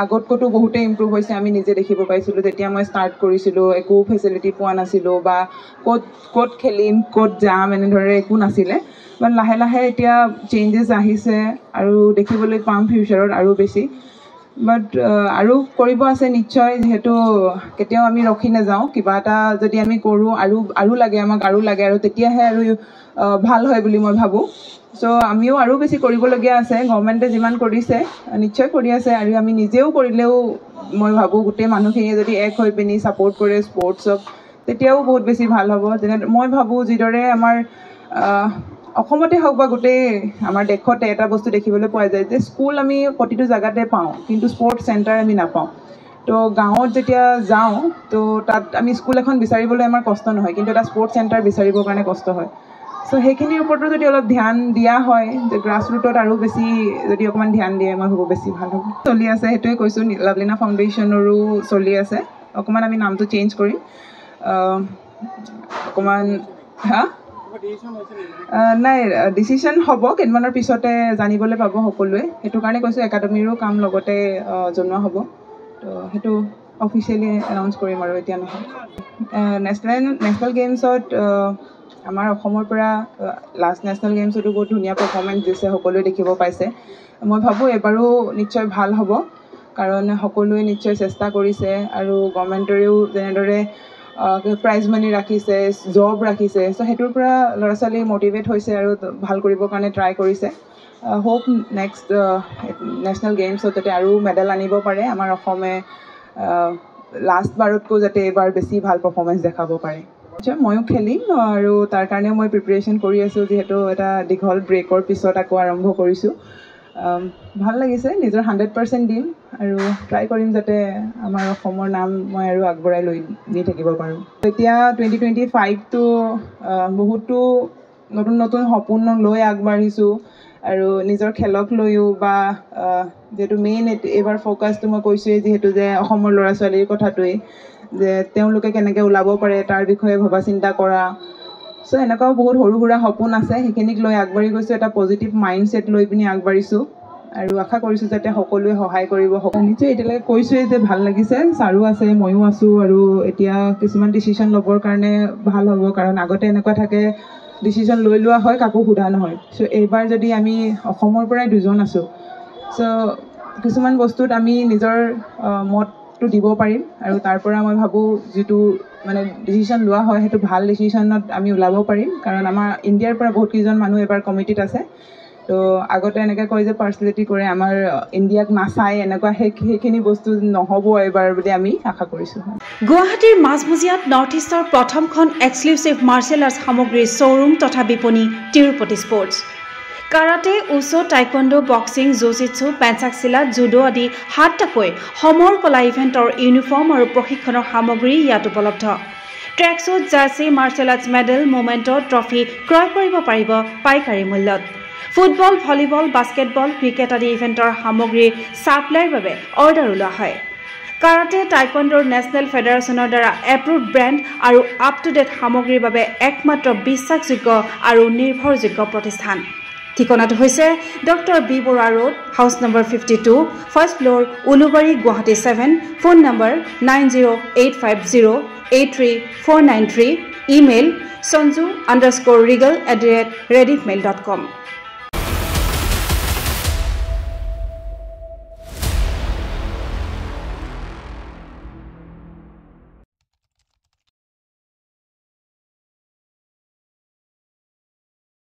আগতকৈতো বহুতেই ইম্প্ৰুভ হৈছে আমি নিজে দেখিব পাইছিলোঁ যেতিয়া মই ষ্টাৰ্ট কৰিছিলোঁ একো ফেচিলিটি পোৱা নাছিলোঁ বা ক'ত খেলিম ক'ত যাম এনেদৰে একো নাছিলে বাট লাহে লাহে এতিয়া চেঞ্জেছ আহিছে আৰু দেখিবলৈ পাম ফিউচাৰত আৰু বেছি বাট আৰু কৰিব আছে নিশ্চয় যিহেতু কেতিয়াও আমি ৰখি নাযাওঁ কিবা এটা যদি আমি কৰোঁ আৰু লাগে আমাক আৰু লাগে আৰু তেতিয়াহে আৰু ভাল হয় বুলি মই ভাবোঁ চ' আমিও আৰু বেছি কৰিবলগীয়া আছে গভৰ্ণমেণ্টে যিমান কৰিছে নিশ্চয় কৰি আছে আৰু আমি নিজেও কৰিলেও মই ভাবোঁ গোটেই মানুহখিনিয়ে যদি এক হৈ পিনি ছাপোৰ্ট কৰে স্পৰ্টছক তেতিয়াও বহুত বেছি ভাল হ'ব যেনে মই ভাবোঁ যিদৰে আমাৰ অসমতে হওক বা গোটেই আমাৰ দেশতে এটা বস্তু দেখিবলৈ পোৱা যায় যে স্কুল আমি প্ৰতিটো জেগাতে পাওঁ কিন্তু স্পৰ্টছ চেণ্টাৰ আমি নাপাওঁ তো গাঁৱত যেতিয়া যাওঁ তো তাত আমি স্কুল এখন বিচাৰিবলৈ আমাৰ কষ্ট নহয় কিন্তু এটা স্পৰ্টছ চেণ্টাৰ বিচাৰিবৰ কাৰণে কষ্ট হয় চ' সেইখিনিৰ ওপৰতো যদি অলপ ধ্যান দিয়া হয় যে গ্ৰাছ ৰুটত আৰু বেছি যদি অকণমান ধ্যান দিয়ে মই ভাবোঁ বেছি ভাল হ'ব চলি আছে সেইটোৱে কৈছোঁ লাভলীনা ফাউণ্ডেশ্যনৰো চলি আছে অকণমান আমি নামটো চেঞ্জ কৰিম অকণমান নাই ডিচিশ্যন হ'ব কেইদিনমানৰ পিছতে জানিবলৈ পাব সকলোৱে সেইটো কাৰণে কৈছোঁ একাডেমীৰো কাম লগতে জনোৱা হ'ব তো সেইটো অফিচিয়েলি এনাউন্স কৰিম আৰু এতিয়া নহয় নেশ্যনেল গেমছত আমাৰ অসমৰ পৰা লাষ্ট নেশ্যনেল গেমছতো বহুত ধুনীয়া পাৰফৰ্মেঞ্চ দিছে সকলোৱে দেখিব পাইছে মই ভাবোঁ এবাৰো নিশ্চয় ভাল হ'ব কাৰণ সকলোৱে নিশ্চয় চেষ্টা কৰিছে আৰু গভৰ্ণমেণ্টৰেও যেনেদৰে প্ৰাইজ মানি ৰাখিছে জব ৰাখিছে চ' সেইটোৰ পৰা ল'ৰা ছোৱালী মটিভেট হৈছে আৰু ভাল কৰিবৰ কাৰণে ট্ৰাই কৰিছে হোপ নেক্সট নেশ্যনেল গেমছত যাতে আৰু মেডেল আনিব পাৰে আমাৰ অসমে লাষ্ট বাৰতকৈ যাতে এইবাৰ বেছি ভাল পাৰফৰ্মেঞ্চ দেখাব পাৰে ময়ো খেলিম আৰু তাৰ কাৰণেও মই প্ৰিপেৰেশ্যন কৰি আছোঁ যিহেতু এটা দীঘল ব্ৰেকৰ পিছত আকৌ আৰম্ভ কৰিছোঁ ভাল লাগিছে নিজৰ 100% দিম আৰু ট্ৰাই কৰিম যাতে আমাৰ অসমৰ নাম মই আৰু আগবঢ়াই লৈ নি থাকিব পাৰোঁ এতিয়া 2025টো বহুতো নতুন নতুন সপোন লৈ আগবাঢ়িছোঁ আৰু নিজৰ খেলক লৈও বা যিহেতু মেইন এইবাৰ ফ'কাছটো মই কৈছোঁৱেই যিহেতু যে অসমৰ ল'ৰা ছোৱালীৰ কথাটোৱেই যে তেওঁলোকে কেনেকৈ ওলাব পাৰে তাৰ বিষয়ে ভবা চিন্তা কৰা চ' এনেকুৱাও বহুত সৰু সুৰা সপোন আছে সেইখিনিক লৈ আগবাঢ়ি গৈছোঁ এটা পজিটিভ মাইণ্ডছেট লৈ পিনি আগবাঢ়িছোঁ আৰু আশা কৰিছোঁ যাতে সকলোৱে সহায় কৰিব নিশ্চয় এতিয়ালৈকে কৈছোঁৱেই যে ভাল লাগিছে ছাৰো আছে ময়ো আছোঁ আৰু এতিয়া কিছুমান ডিচিশ্যন ল'বৰ কাৰণে ভাল হ'ব কাৰণ আগতে এনেকুৱা থাকে ডিচিশ্যন লৈ লোৱা হয় কাকো সোধা নহয় চ' এইবাৰ যদি আমি অসমৰ পৰাই দুজন আছোঁ চ' কিছুমান বস্তুত আমি নিজৰ মতটো দিব পাৰিম আৰু তাৰ পৰা মই ভাবোঁ যিটো মানে ডিচিশ্যন লোৱা হয় সেইটো ভাল ডিচিশ্যনত আমি ওলাব পাৰিম কাৰণ আমাৰ ইণ্ডিয়াৰ পৰা বহুতকেইজন মানুহ এবাৰ কমিটিত আছে তো আগতে এনেকৈ কয় যে পাৰ্চনেলিটি কৰে আমাৰ ইণ্ডিয়াক নাচায় এনেকুৱা সেইখিনি বস্তু নহ'ব এবাৰ বুলি আমি আশা কৰিছোঁ গুৱাহাটীৰ মাজমজিয়াত নৰ্থ ইষ্টৰ প্ৰথমখন এক্সক্লুচিভ মাৰ্চিয়েল আৰ্টছ সামগ্ৰীৰ শ্ব'ৰুম তথা বিপণী Tirupati sports karate wushu taekwondo boxing jujitsu pencak silat judo আদি 7টাকৈ সমৰ কলা ইভেণ্টৰ ইউনিফৰ্ম আৰু প্ৰশিক্ষণৰ সামগ্ৰী ইয়াত উপলব্ধ tracksuit jersey martial arts medal memento trophy ক্ৰয় কৰিব পাৰিব পাইকাৰী মূল্যত ফুটবল ভলীবল বাস্কেটবল ক্ৰিকেট আদি ইভেণ্টৰ সামগ্ৰীৰ ছাপ্লাইৰ বাবে অৰ্ডাৰ ওলোৱা হয় কাৰাটে টাইকোৱাণ্ডোৰ নেশ্যনেল ফেডাৰেশ্যনৰ দ্বাৰা এপ্ৰুভড ব্ৰেণ্ড আৰু আপ টু ডেট সামগ্ৰীৰ বাবে একমাত্ৰ বিশ্বাসযোগ্য আৰু নিৰ্ভৰযোগ্য প্ৰতিষ্ঠান ঠিকনাটো হৈছে doctor B Barua road house number 52 first floor Ulubari Guwahati 7 phone number 9085083493 email sanju_regal@rediffmail.com